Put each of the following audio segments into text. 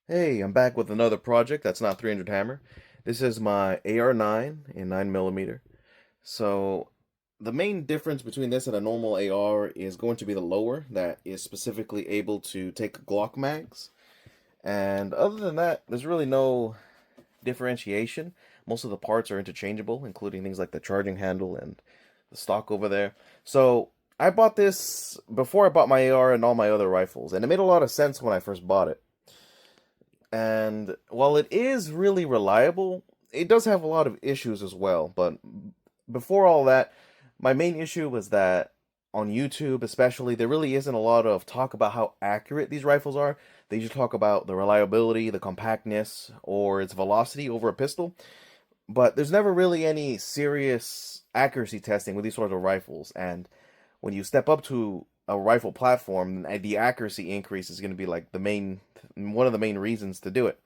Hey, I'm back with another project that's not 300 hammer. This is my AR9 in 9mm. So the main difference between this and a normal AR is going to be the lower that is specifically able to take Glock mags. And other than that, there's really no differentiation. Most of the parts are interchangeable, including things like the charging handle and the stock over there. So I bought this before I bought my AR and all my other rifles, and it made a lot of sense when I first bought it. And while it is really reliable, it does have a lot of issues as well. But before all that, my main issue was that on YouTube, especially, there really isn't a lot of talk about how accurate these rifles are. They just talk about the reliability, the compactness, or its velocity over a pistol. But there's never really any serious accuracy testing with these sorts of rifles. And when you step up to a rifle platform, the accuracy increase is going to be like one of the main reasons to do it.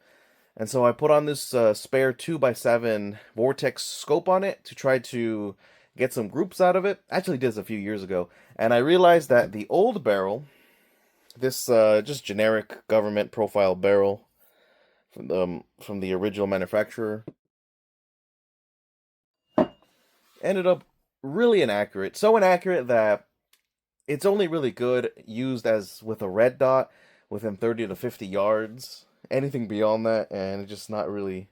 And so I put on this spare 2x7 Vortex scope on it to try to get some groups out of it. I actually did this a few years ago, and I realized that the old barrel, this just generic government profile barrel from the original manufacturer, ended up really inaccurate. So inaccurate that it's only really good used as with a red dot within 30 to 50 yards. Anything beyond that, and it's just not really.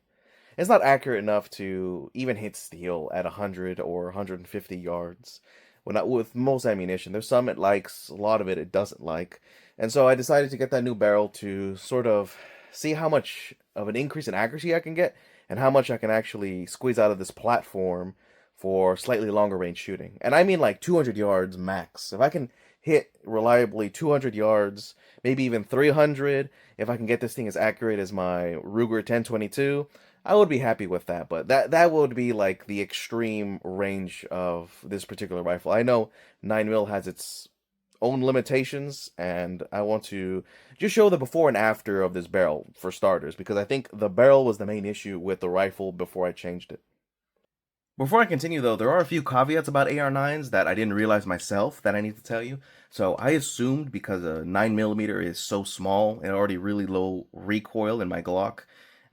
It's not accurate enough to even hit steel at 100 or 150 yards. When not with most ammunition, there's some it likes, a lot of it doesn't like, and so I decided to get that new barrel to sort of see how much of an increase in accuracy I can get, and how much I can actually squeeze out of this platform for slightly longer range shooting. And I mean like 200 yards max. If I can hit reliably 200 yards, maybe even 300, if I can get this thing as accurate as my Ruger 1022, I would be happy with that. But that would be like the extreme range of this particular rifle. I know 9mm has its own limitations, and I want to just show the before and after of this barrel for starters, because I think the barrel was the main issue with the rifle before I changed it. Before I continue, though, there are a few caveats about AR9s that I didn't realize myself that I need to tell you. So I assumed because a 9mm is so small and already really low recoil in my Glock,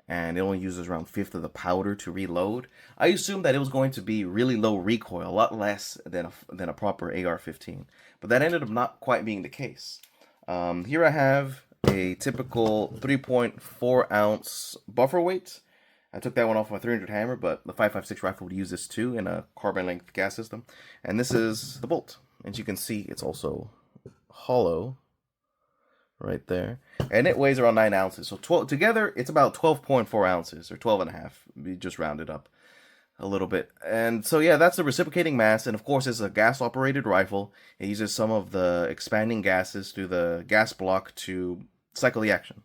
and it only uses around fifth of the powder to reload, I assumed that it was going to be really low recoil, a lot less than a proper AR-15. But that ended up not quite being the case. Here I have a typical 3.4 ounce buffer weight. I took that one off my 300 hammer, but the 5.56 rifle would use this too in a carbon length gas system. And this is the bolt. As you can see, it's also hollow right there. And it weighs around 9 ounces. So 12, together, it's about 12.4 ounces, or 12 and a half. We just rounded up a little bit. And so, yeah, that's the reciprocating mass. And of course, it's a gas operated rifle. It uses some of the expanding gases through the gas block to cycle the action.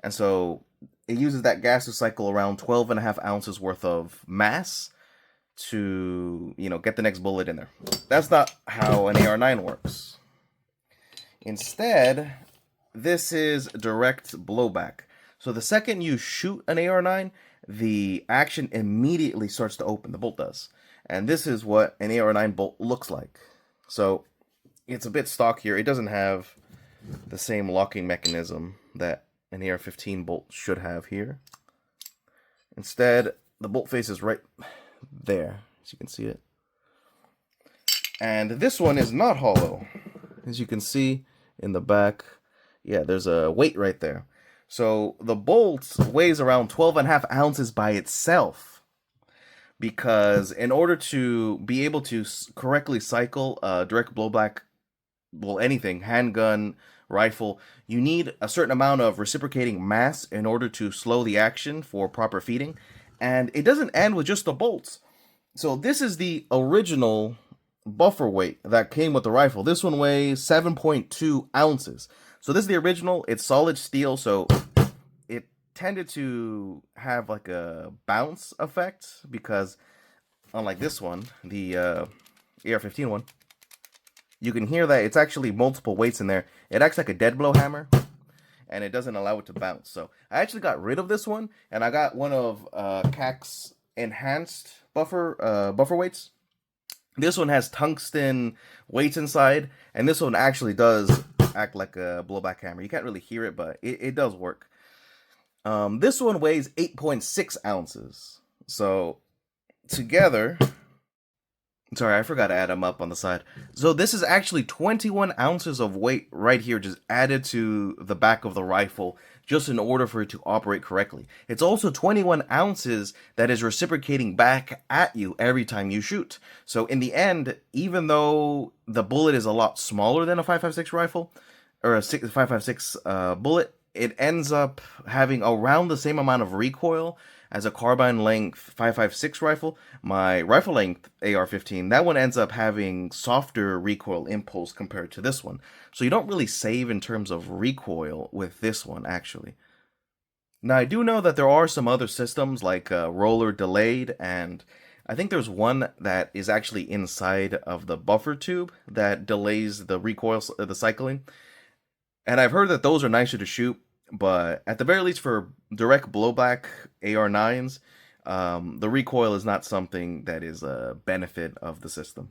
And so it uses that gas to cycle around 12 and a half ounces worth of mass to, get the next bullet in there. That's not how an AR9 works. Instead, this is direct blowback. So the second you shoot an AR9, the action immediately starts to open. The bolt does. And this is what an AR9 bolt looks like. So it's a bit stock here. It doesn't have the same locking mechanism that an AR-15 bolt should have here. Instead, the bolt face is right there, as you can see it. And this one is not hollow. As you can see in the back, yeah, there's a weight right there. So the bolt weighs around 12 and a half ounces by itself, because in order to be able to correctly cycle direct blowback, well, anything, handgun, rifle, you need a certain amount of reciprocating mass in order to slow the action for proper feeding. And it doesn't end with just the bolts. So this is the original buffer weight that came with the rifle. This one weighs 7.2 ounces. So this is the original. It's solid steel, so it tended to have like a bounce effect, because unlike this one, the AR-15 one, you can hear that it's actually multiple weights in there. It acts like a dead blow hammer, and it doesn't allow it to bounce. So I actually got rid of this one, and I got one of CAC's enhanced buffer weights. This one has tungsten weights inside, and this one actually does act like a blowback hammer. You can't really hear it, but it does work. This one weighs 8.6 ounces. So together, sorry, I forgot to add them up on the side. So this is actually 21 ounces of weight right here, just added to the back of the rifle, just in order for it to operate correctly. It's also 21 ounces that is reciprocating back at you every time you shoot. So in the end, even though the bullet is a lot smaller than a 5.56 rifle, or a 5.56 bullet, it ends up having around the same amount of recoil as a carbine length 5.56 rifle. My rifle length AR-15, that one ends up having softer recoil impulse compared to this one. So you don't really save in terms of recoil with this one, actually. Now, I do know that there are some other systems like roller delayed, and I think there's one that is actually inside of the buffer tube that delays the recoil, the cycling. And I've heard that those are nicer to shoot, but at the very least for direct blowback AR9s, the recoil is not something that is a benefit of the system.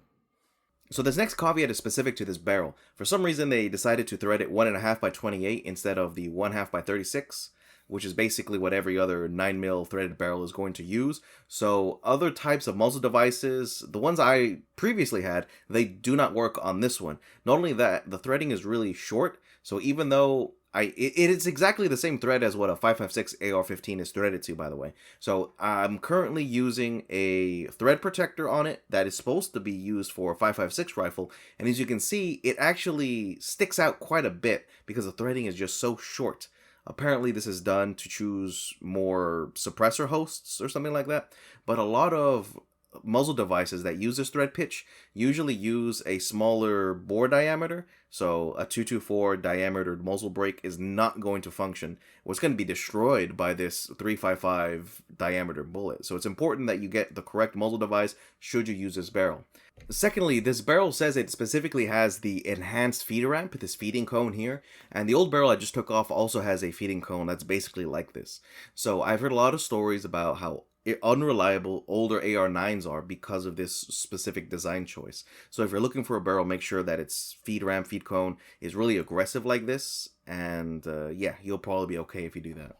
So this next caveat is specific to this barrel. For some reason, they decided to thread it 1.5 by 28 instead of the 1/2 by 36, which is basically what every other 9mm threaded barrel is going to use. So other types of muzzle devices, the ones I previously had, they do not work on this one. Not only that, the threading is really short, so even though it is exactly the same thread as what a 5.56 AR-15 is threaded to, by the way. So I'm currently using a thread protector on it that is supposed to be used for a 5.56 rifle, and as you can see, it actually sticks out quite a bit because the threading is just so short. Apparently this is done to choose more suppressor hosts or something like that, but a lot of muzzle devices that use this thread pitch usually use a smaller bore diameter, so a 224 diameter muzzle brake is not going to function. It's going to be destroyed by this 355 diameter bullet, so it's important that you get the correct muzzle device should you use this barrel. Secondly, this barrel says it specifically has the enhanced feeder ramp, this feeding cone here, and the old barrel I just took off also has a feeding cone that's basically like this. So I've heard a lot of stories about how unreliable older AR9s are because of this specific design choice. So if you're looking for a barrel, make sure that its feed ramp, feed cone is really aggressive like this, and yeah, you'll probably be okay if you do that.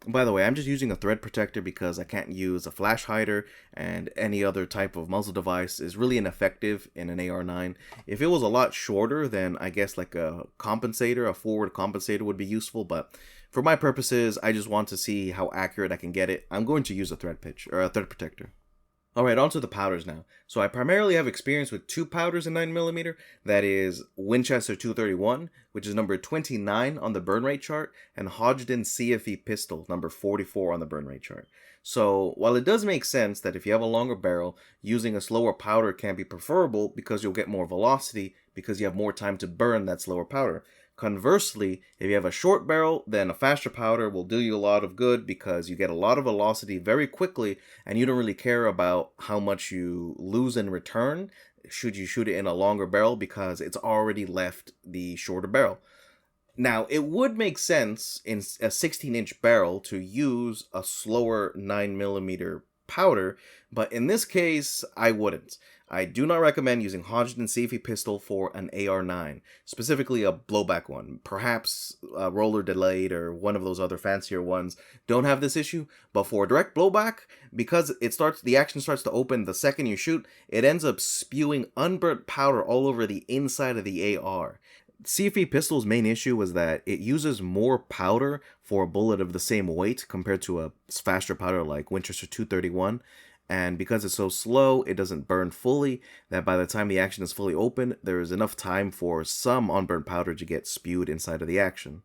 By the way, I'm just using a thread protector because I can't use a flash hider, and any other type of muzzle device is really ineffective in an AR9. If it was a lot shorter, then I guess like a compensator, a forward compensator would be useful, but for my purposes, I just want to see how accurate I can get it. I'm going to use a thread pitch, or a thread protector. Alright, on to the powders now. So I primarily have experience with two powders in 9mm. That is Winchester 231, which is number 29 on the burn rate chart, and Hodgdon CFE pistol, number 44 on the burn rate chart. So while it does make sense that if you have a longer barrel, using a slower powder can be preferable because you'll get more velocity because you have more time to burn that slower powder. Conversely, if you have a short barrel, then a faster powder will do you a lot of good because you get a lot of velocity very quickly, and you don't really care about how much you lose in return should you shoot it in a longer barrel because it's already left the shorter barrel. Now, it would make sense in a 16-inch barrel to use a slower 9mm powder, but in this case, I wouldn't. I do not recommend using Hodgdon CFE pistol for an AR9, specifically a blowback one. Perhaps a roller delayed or one of those other fancier ones don't have this issue, but for direct blowback, because the action starts to open the second you shoot, it ends up spewing unburnt powder all over the inside of the AR. CFE pistol's main issue was that it uses more powder for a bullet of the same weight compared to a faster powder like Winchester 231, and because it's so slow, it doesn't burn fully, that by the time the action is fully open, there is enough time for some unburnt powder to get spewed inside of the action.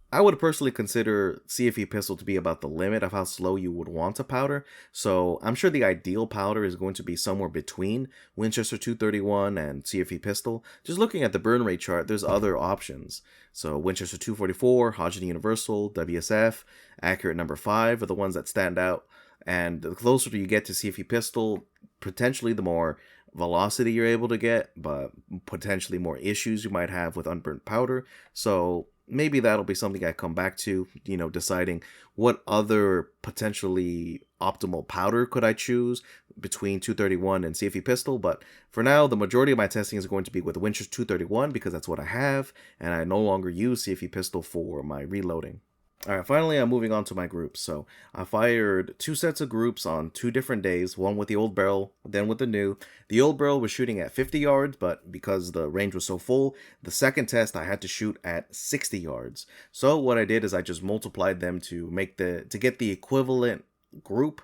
I would personally consider CFE pistol to be about the limit of how slow you would want a powder, so I'm sure the ideal powder is going to be somewhere between Winchester 231 and CFE pistol. Just looking at the burn rate chart, there's other options. So Winchester 244, Hodgdon Universal, WSF, Accurate number 5 are the ones that stand out, and the closer you get to CFE pistol, potentially the more velocity you're able to get, but potentially more issues you might have with unburnt powder. So maybe that'll be something I come back to, deciding what other potentially optimal powder could I choose between 231 and CFE pistol. But for now, the majority of my testing is going to be with Winchester 231 because that's what I have, and I no longer use CFE pistol for my reloading. Alright, finally I'm moving on to my groups. So I fired 2 sets of groups on 2 different days, one with the old barrel, then with the new. The old barrel was shooting at 50 yards, but because the range was so full, the second test I had to shoot at 60 yards. So what I did is I just multiplied them to get the equivalent group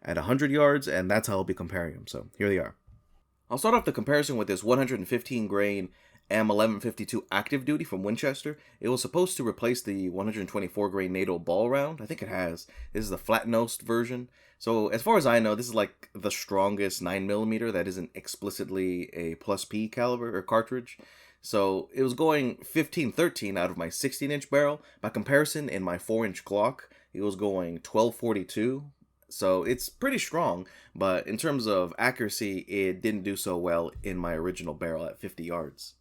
at 100 yards, and that's how I'll be comparing them. So here they are. I'll start off the comparison with this 115 grain M1152 active duty from Winchester. It was supposed to replace the 124 grain NATO ball round. I think it has. This is the flat-nosed version. So as far as I know, this is like the strongest 9mm that isn't explicitly a plus P caliber or cartridge. So it was going 15-13 out of my 16-inch barrel. By comparison, in my 4-inch Glock, it was going 12-42. So it's pretty strong, but in terms of accuracy, it didn't do so well in my original barrel at 50 yards.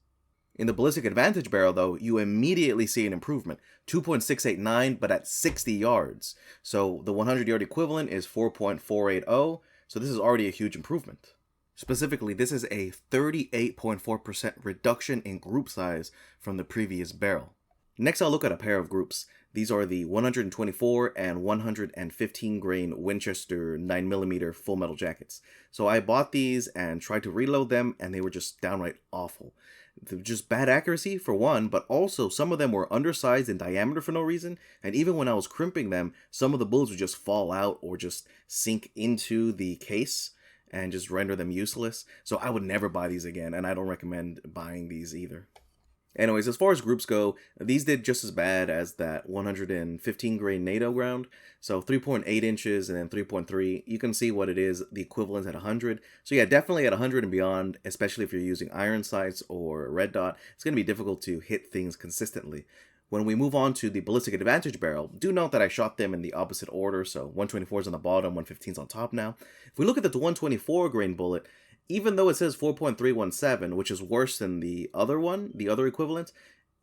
In the Ballistic Advantage barrel, though, you immediately see an improvement. 2.689, but at 60 yards. So the 100-yard equivalent is 4.480, so this is already a huge improvement. Specifically, this is a 38.4% reduction in group size from the previous barrel. Next, I'll look at a pair of groups. These are the 124 and 115 grain Winchester 9mm full metal jackets. So I bought these and tried to reload them, and they were just downright awful. They're just bad accuracy for one, but also some of them were undersized in diameter for no reason, and even when I was crimping them, some of the bullets would just fall out or just sink into the case and just render them useless. So I would never buy these again, and I don't recommend buying these either. Anyways, as far as groups go, these did just as bad as that 115 grain NATO round. So 3.8 inches and then 3.3. You can see what it is, the equivalent at 100. So yeah, definitely at 100 and beyond, especially if you're using iron sights or red dot, it's going to be difficult to hit things consistently. When we move on to the Ballistic Advantage barrel, do note that I shot them in the opposite order. So 124 is on the bottom, 115 is on top now. If we look at the 124 grain bullet, even though it says 4.317, which is worse than the other one, the other equivalent,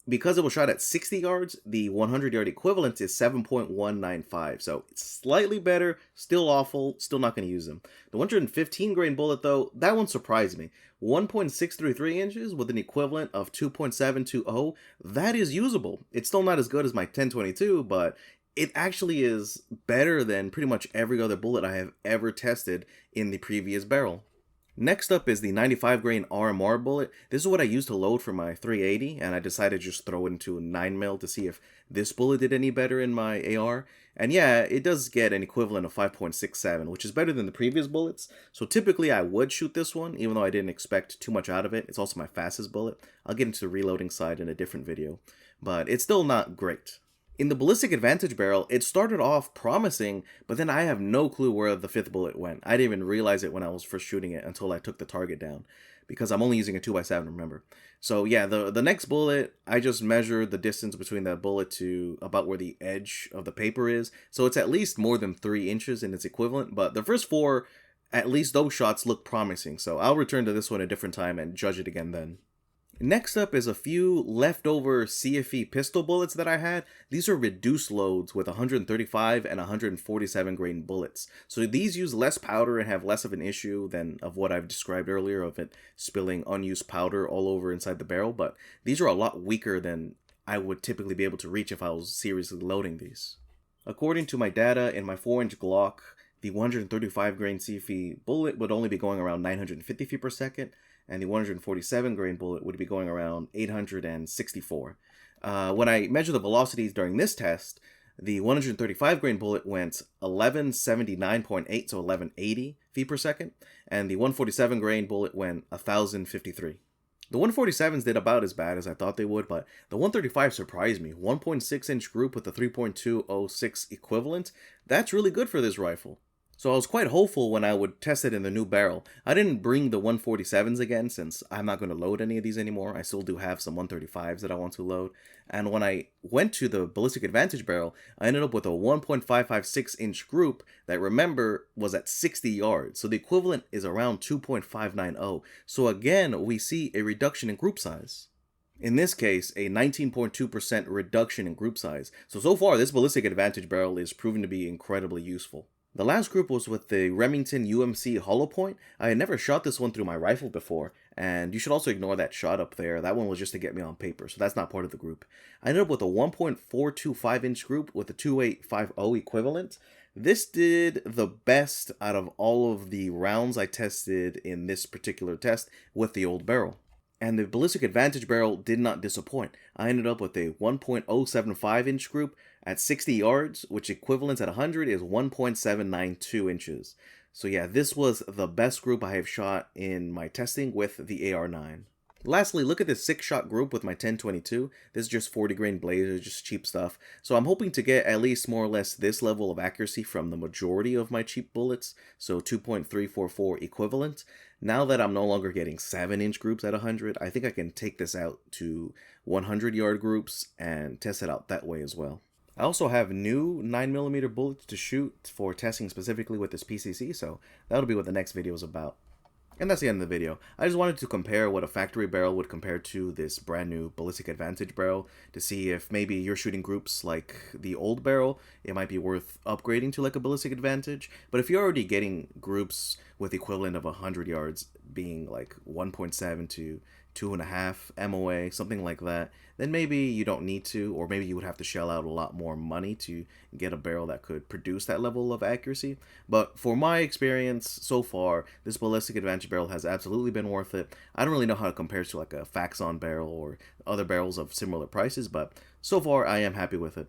because it was shot at 60 yards, the 100-yard equivalent is 7.195. So it's slightly better, still awful, still not going to use them. The 115 grain bullet, though, that one surprised me. 1.633 inches with an equivalent of 2.720, that is usable. It's still not as good as my 1022, but it actually is better than pretty much every other bullet I have ever tested in the previous barrel. Next up is the 95 grain RMR bullet. This is what I used to load for my 380, and I decided to just throw it into a 9mm to see if this bullet did any better in my AR. And yeah, it does get an equivalent of 5.67, which is better than the previous bullets. So typically I would shoot this one, even though I didn't expect too much out of it. It's also my fastest bullet. I'll get into the reloading side in a different video, but it's still not great. In the Ballistic Advantage barrel, it started off promising, but then I have no clue where the 5th bullet went. I didn't even realize it when I was first shooting it until I took the target down, because I'm only using a 2x7, remember. So yeah, the next bullet, I just measured the distance between that bullet to about where the edge of the paper is. So it's at least more than 3 inches in its equivalent, but the first 4, at least those shots look promising. So I'll return to this one a different time and judge it again then. Next up is a few leftover CFE pistol bullets that I had. These are reduced loads with 135 and 147 grain bullets. So these use less powder and have less of an issue than of what I've described earlier of it spilling unused powder all over inside the barrel. But these are a lot weaker than I would typically be able to reach if I was seriously loading these. According to my data in my 4-inch Glock, the 135 grain CFE bullet would only be going around 950 feet per second, and the 147 grain bullet would be going around 864. When I measure the velocities during this test, the 135 grain bullet went 1179.8, so 1180 feet per second, and the 147 grain bullet went 1053. The 147s did about as bad as I thought they would, but the 135 surprised me. 1.6 inch group with a 3.206 equivalent, that's really good for this rifle. So I was quite hopeful when I would test it in the new barrel. I didn't bring the 147s again since I'm not going to load any of these anymore. I still do have some 135s that I want to load. And when I went to the Ballistic Advantage barrel, I ended up with a 1.556 inch group that, remember, was at 60 yards. So the equivalent is around 2.590. So again, we see a reduction in group size. In this case, a 19.2% reduction in group size. So far, this Ballistic Advantage barrel is proven to be incredibly useful. The last group was with the Remington UMC hollow point. I had never shot this one through my rifle before, And you should also ignore that shot up there. That one was just to get me on paper, so that's not part of the group. I ended up with a 1.425-inch group with a 2850 equivalent. This did the best out of all of the rounds I tested in this particular test with the old barrel. And the Ballistic Advantage barrel did not disappoint. I ended up with a 1.075-inch group at 60 yards, which equivalent at 100 is 1.792 inches. So yeah, this was the best group I have shot in my testing with the AR9. Lastly, look at this 6-shot group with my 1022. This is just 40 grain blazer, just cheap stuff. So I'm hoping to get at least more or less this level of accuracy from the majority of my cheap bullets, so 2.344 equivalent. Now that I'm no longer getting 7-inch groups at 100, I think I can take this out to 100-yard groups and test it out that way as well. I also have new 9mm bullets to shoot for testing specifically with this PCC, so that'll be what the next video is about. And that's the end of the video. I just wanted to compare what a factory barrel would compare to this brand new Ballistic Advantage barrel to see if maybe you're shooting groups like the old barrel, it might be worth upgrading to like a Ballistic Advantage. But if you're already getting groups with equivalent of 100 yards being like 1.7 to 2.5 MOA, something like that, then maybe you don't need to, or maybe you would have to shell out a lot more money to get a barrel that could produce that level of accuracy. But for my experience so far, this Ballistic Advantage barrel has absolutely been worth it. I don't really know how it compares to like a Faxon barrel or other barrels of similar prices, but so far I am happy with it.